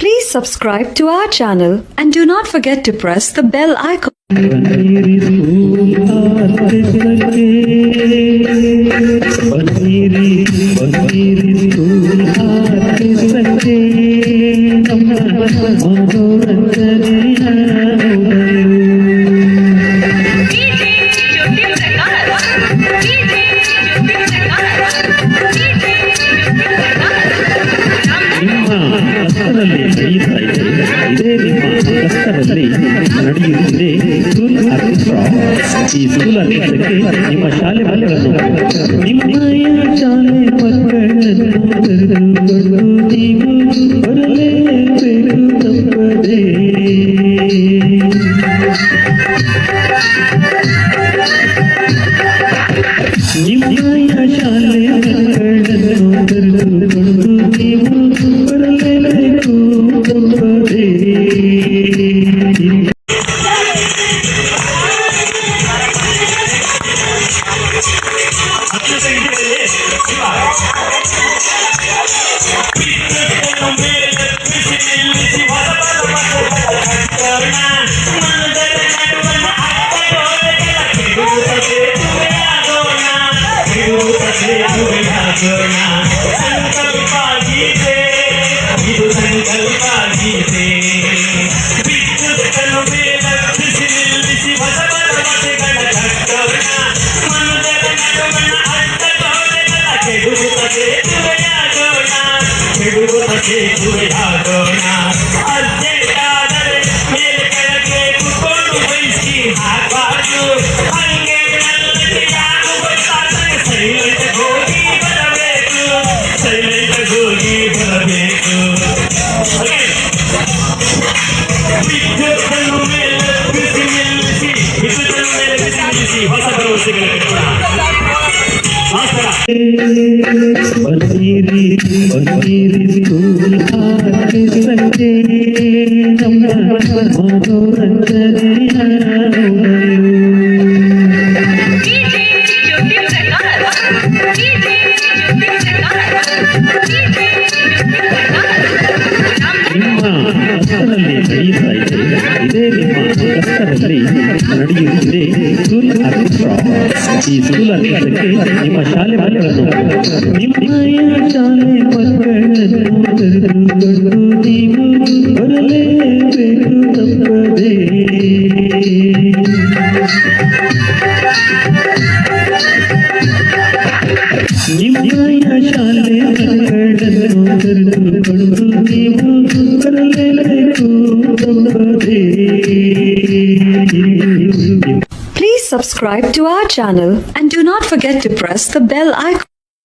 Please subscribe to our channel and do not forget to press the bell icon. ಇದೇ ನಿಮ್ಮ ಕಷ್ಟದಲ್ಲಿ ನಡೆಯುತ್ತಿದೆ school orchestra. ಈ school ಆರ್ಕೆಸ್ಟ್ರಾಕ್ಕೆ ನಿಮ್ಮ ಶಾಲೆ ಮಕ್ಕಳನ್ನು ನಿಮ್ಮಯ ಶಾಲೆ ಮಕ್ಕಳನ್ನು ಕರೆದುಕೊಂಡು ನೀವು ಬರಲೇಬೇಕು ತಪ್ಪದೆ. ನಿಮ್ಮಯ ಶಾಲೆ ಮಕ್ಕಳನ್ನು ಕರೆದುಕೊಂಡು ನೀವು ಬರಲೇಬೇಕು ತಪ್ಪದೆ. ಬನ್ನಿರಿ ಬನ್ನಿರಿ ಸ್ಕೂಲ್ ಆರ್ಕೆಸ್ಟ್ರಾಕ್ಕೆ ನಮ್ಮ ಮನೋರಂಜನೆಯ ನಿಮ್ಮ ಕಷ್ಟದಲ್ಲಿ ನಡೆಯುತ್ತಾ ಇದೆ. ಇದೇ ನಿಮ್ಮ ಕಷ್ಟದಲ್ಲಿ ನಡೆಯುತ್ತಿದೆ ಸ್ಕೂಲ್ ಆರ್ಕೆಸ್ಟ್ರಾ. ಈ ಸ್ಕೂಲ್ ಆರ್ಕೆಸ್ಟ್ರಾಕ್ಕೆ ನಿಮ್ಮ ಶಾಲೆ ಮಕ್ಕಳನ್ನು ನಿಮ್ಮಯ ಶಾಲೆ ಮಕ್ಕಳನ್ನು ಕರೆದುಕೊಂಡು ನೀವು ಬರಲೇಬೇಕು ತಪ್ಪದೆ. ನಿಮ್ಮಯ ಶಾಲೆ ಮಕ್ಕಳನ್ನು ಕರೆದುಕೊಂಡು ನೀವು ಬರಲೇಬೇಕು ತಪ್ಪದೆ. Please subscribe to our channel and do not forget to press the bell icon.